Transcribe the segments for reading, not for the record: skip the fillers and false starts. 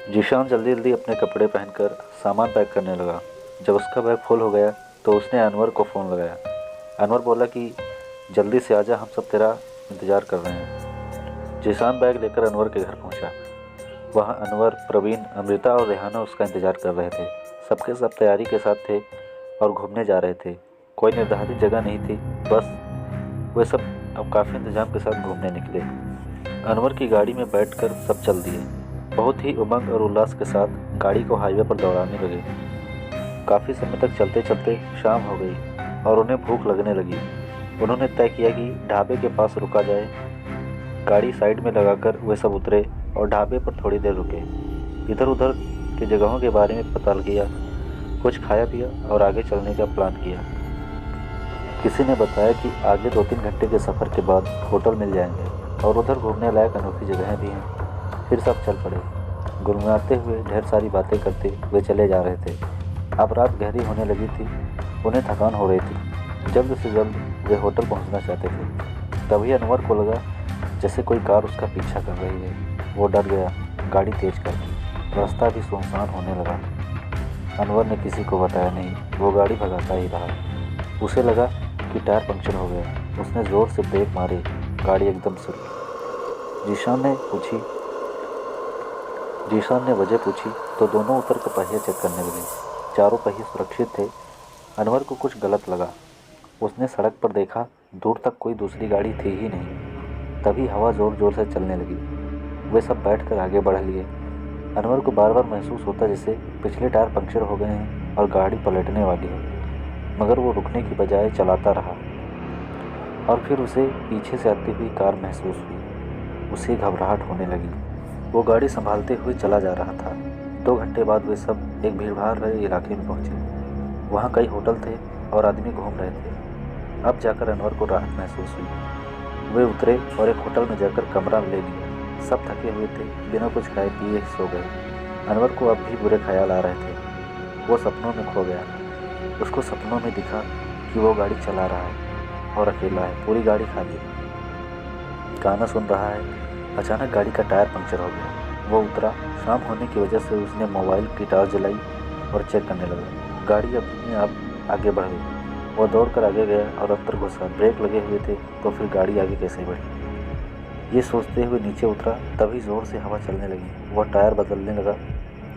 जीशान जल्दी जल्दी अपने कपड़े पहनकर सामान पैक करने लगा। जब उसका बैग फुल हो गया तो उसने अनवर को फ़ोन लगाया। अनवर बोला कि जल्दी से आजा, हम सब तेरा इंतज़ार कर रहे हैं। जीशान बैग लेकर अनवर के घर पहुंचा। वहां अनवर, प्रवीण, अमृता और रेहाना उसका इंतज़ार कर रहे थे। सबके सब तैयारी के साथ थे और घूमने जा रहे थे। कोई निर्धारित जगह नहीं थी, बस वे सब अब काफ़ी इंतजाम के साथ घूमने निकले। अनवर की गाड़ी में बैठकर सब चल दिए। बहुत ही उमंग और उल्लास के साथ गाड़ी को हाईवे पर दौड़ाने लगे। काफ़ी समय तक चलते चलते शाम हो गई और उन्हें भूख लगने लगी। उन्होंने तय किया कि ढाबे के पास रुका जाए। गाड़ी साइड में लगाकर वे सब उतरे और ढाबे पर थोड़ी देर रुके। इधर उधर की जगहों के बारे में पता किया, कुछ खाया पिया और आगे चलने का प्लान किया। किसी ने बताया कि आगे 2-3 घंटे के सफ़र के बाद होटल मिल जाएंगे और उधर घूमने लायक अनोखी जगहें भी हैं। फिर सब चल पड़े। गुनगुनाते हुए ढेर सारी बातें करते वे चले जा रहे थे। अब रात गहरी होने लगी थी, उन्हें थकान हो रही थी। जल्द से जल्द वे होटल पहुंचना चाहते थे। तभी अनवर को लगा जैसे कोई कार उसका पीछा कर रही है। वो डर गया, गाड़ी तेज कर दी। रास्ता भी सुनसान होने लगा। अनवर ने किसी को बताया नहीं, वो गाड़ी भगाता ही रहा। उसे लगा कि टायर पंक्चर हो गया। उसने ज़ोर से ब्रेक मारे, गाड़ी एकदम से रुकी। जीशान ने वजह पूछी तो दोनों उतर कर पहिए चेक करने लगे। चारों पहिए सुरक्षित थे। अनवर को कुछ गलत लगा। उसने सड़क पर देखा, दूर तक कोई दूसरी गाड़ी थी ही नहीं। तभी हवा ज़ोर ज़ोर से चलने लगी। वे सब बैठकर आगे बढ़ लिए। अनवर को बार बार महसूस होता जैसे पिछले टायर पंक्चर हो गए हैं और गाड़ी पलटने वाली है, मगर वो रुकने की बजाय चलाता रहा। और फिर उसे पीछे से आती हुई कार महसूस हुई। उसे घबराहट होने लगी। वो गाड़ी संभालते हुए चला जा रहा था। 2 घंटे बाद वे सब एक भीड़भाड़ भरे इलाके में पहुंचे। वहाँ कई होटल थे और आदमी घूम रहे थे। अब जाकर अनवर को राहत महसूस हुई। वे उतरे और एक होटल में जाकर कमरा ले लिया। सब थके हुए थे, बिना कुछ खाए पिए सो गए। अनवर को अब भी बुरे ख्याल आ रहे थे। वो सपनों में खो गया। उसको सपनों में दिखा कि वो गाड़ी चला रहा है और अकेला है, पूरी गाड़ी खाली है। गाना सुन रहा है। अचानक गाड़ी का टायर पंक्चर हो गया। वो उतरा। शाम होने की वजह से उसने मोबाइल की टॉर्च जलाई और चेक करने लगा। गाड़ी अपने आप आगे बढ़ गई। वो दौड़कर आगे गया और अंदर घुसा। ब्रेक लगे हुए थे तो फिर गाड़ी आगे कैसे बढ़ी, ये सोचते हुए नीचे उतरा। तभी ज़ोर से हवा चलने लगी। वह टायर बदलने लगा।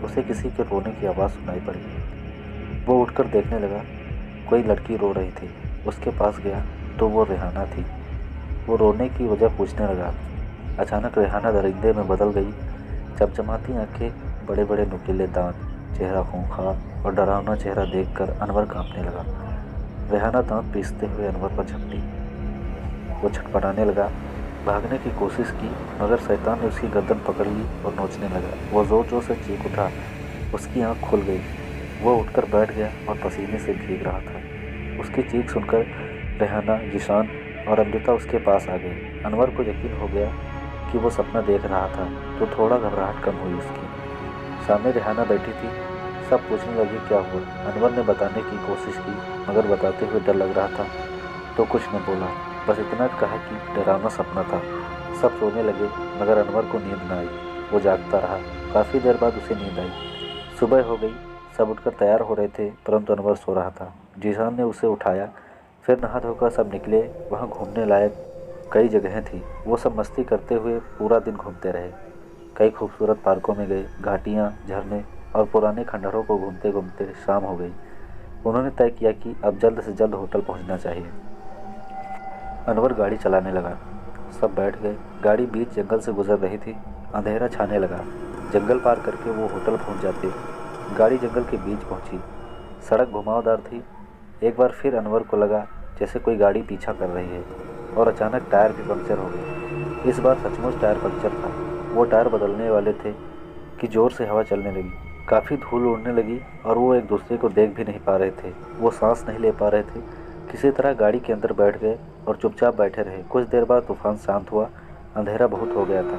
उसे किसी के रोने की आवाज़ सुनाई पड़ी। वो उठकर देखने लगा, कोई लड़की रो रही थी। उसके पास गया तो वो रेहाना थी। वो रोने की वजह पूछने लगा। अचानक रेहाना दरिंदे में बदल गई। चमचमाती आंखें, बड़े बड़े नुकीले दांत, चेहरा खूंखार और डरावना चेहरा देखकर अनवर कांपने लगा। रेहाना दांत पीसते हुए अनवर पर झपटी। वो छटपटाने लगा। भागने की कोशिश की, मगर शैतान ने उसकी गर्दन पकड़ ली और नोचने लगा। वो ज़ोर ज़ोर से चीख उठा। उसकी आंख खुल गई। वो उठकर बैठ गया और पसीने से भीग रहा था। उसकी चीख सुनकर रेहाना, जीशान और अमृता उसके पास आ गई। अनवर को यकीन हो गया कि वो सपना देख रहा था, तो थोड़ा घबराहट कम हुई उसकी। सामने रेहाना बैठी थी। सब पूछने लगे क्या हुआ। अनवर ने बताने की कोशिश की, मगर बताते हुए डर लग रहा था तो कुछ न बोला। बस इतना कहा कि डरावना सपना था। सब सोने लगे, मगर अनवर को नींद न आई। वो जागता रहा। काफ़ी देर बाद उसे नींद आई। सुबह हो गई। सब उठकर तैयार हो रहे थे, परंतु अनवर सो रहा था। जीशान ने उसे उठाया। फिर नहा धोकर सब निकले। वहाँ घूमने लायक कई जगहें थी। वो सब मस्ती करते हुए पूरा दिन घूमते रहे। कई खूबसूरत पार्कों में गए। घाटियाँ, झरने और पुराने खंडहरों को घूमते घूमते शाम हो गई। उन्होंने तय किया कि अब जल्द से जल्द होटल पहुंचना चाहिए। अनवर गाड़ी चलाने लगा। सब बैठ गए। गाड़ी बीच जंगल से गुजर रही थी। अंधेरा छाने लगा। जंगल पार करके वो होटल पहुंच जाते। गाड़ी जंगल के बीच पहुंची। सड़क घुमावदार थी। एक बार फिर अनवर को लगा जैसे कोई गाड़ी पीछा कर रही है और अचानक टायर भी पंक्चर हो गए। इस बार सचमुच टायर पंक्चर था। वो टायर बदलने वाले थे कि ज़ोर से हवा चलने लगी। काफ़ी धूल उड़ने लगी और वो एक दूसरे को देख भी नहीं पा रहे थे। वो सांस नहीं ले पा रहे थे। किसी तरह गाड़ी के अंदर बैठ गए और चुपचाप बैठे रहे। कुछ देर बाद तूफान शांत हुआ। अंधेरा बहुत हो गया था।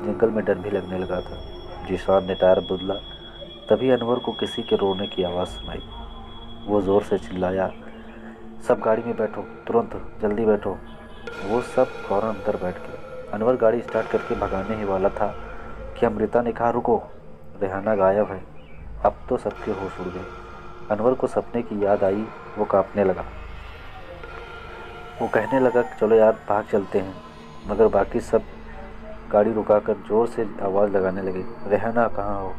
जंगल में डर भी लगने लगा था। जीशान ने टायर बदला। तभी अनवर को किसी के रोने की आवाज़ सुनाई। वो ज़ोर से चिल्लाया, सब गाड़ी में बैठो, तुरंत जल्दी बैठो। वो सब फौरन अंदर बैठ गए। अनवर गाड़ी स्टार्ट करके भगाने ही वाला था कि अमृता ने कहा रुको। रेहाना गायब है। अब तो सबके होश उड़ गए। अनवर को सपने की याद आई। वो कांपने लगा। वो कहने लगा कि चलो यार भाग चलते हैं, मगर बाकी सब गाड़ी रुकाकर ज़ोर से आवाज़ लगाने लगे, रेहाना कहाँ हो,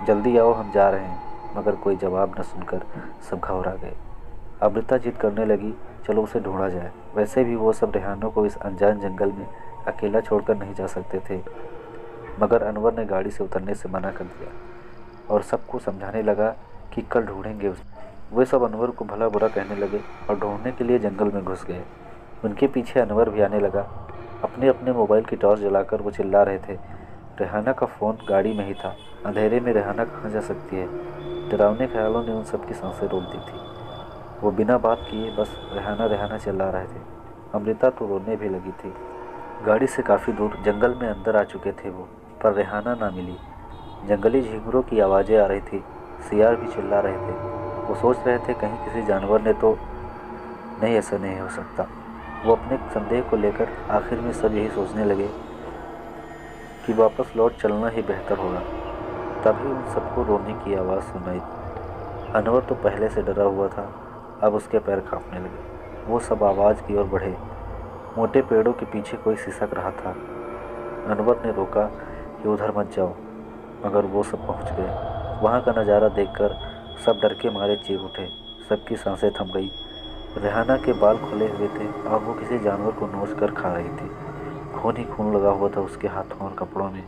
जल्दी आओ हम जा रहे हैं। मगर कोई जवाब न सुनकर सब घबरा गए। अमृता जिद करने लगी, चलो उसे ढूंढा जाए। वैसे भी वो सब रेहाना को इस अनजान जंगल में अकेला छोड़कर नहीं जा सकते थे। मगर अनवर ने गाड़ी से उतरने से मना कर दिया और सबको समझाने लगा कि कल ढूंढेंगे उसे। वे सब अनवर को भला बुरा कहने लगे और ढूंढने के लिए जंगल में घुस गए। उनके पीछे अनवर भी आने लगा। अपने अपने मोबाइल की टॉर्च जलाकर वो चिल्ला रहे थे। रेहाना का फ़ोन गाड़ी में ही था। अंधेरे में रेहाना कहाँ जा सकती है। डरावने ख्यालों ने उन सबकी सांसें रोक दी थी। वो बिना बात किए बस रेहाना रेहाना चिल्ला रहे थे। अमृता तो रोने भी लगी थी। गाड़ी से काफ़ी दूर जंगल में अंदर आ चुके थे वो, पर रेहाना ना मिली। जंगली झींगुरों की आवाज़ें आ रही थी। सियार भी चिल्ला रहे थे। वो सोच रहे थे कहीं किसी जानवर ने तो नहीं, ऐसा नहीं हो सकता। वो अपने संदेह को लेकर आखिर में सब यही सोचने लगे कि वापस लौट चलना ही बेहतर होगा। तभी उन सबको रोने की आवाज़ सुनाई। अनवर तो पहले से डरा हुआ था, अब उसके पैर कांपने लगे। वो सब आवाज़ की ओर बढ़े। मोटे पेड़ों के पीछे कोई सिसक रहा था। अनवर ने रोका कि उधर मत जाओ, मगर वो सब पहुंच गए। वहाँ का नज़ारा देखकर सब डर के मारे चीख उठे। सबकी सांसें थम गई। रेहाना के बाल खुले हुए थे और वो किसी जानवर को नोच कर खा रही थी। खून ही खून लगा हुआ था उसके हाथों और कपड़ों में।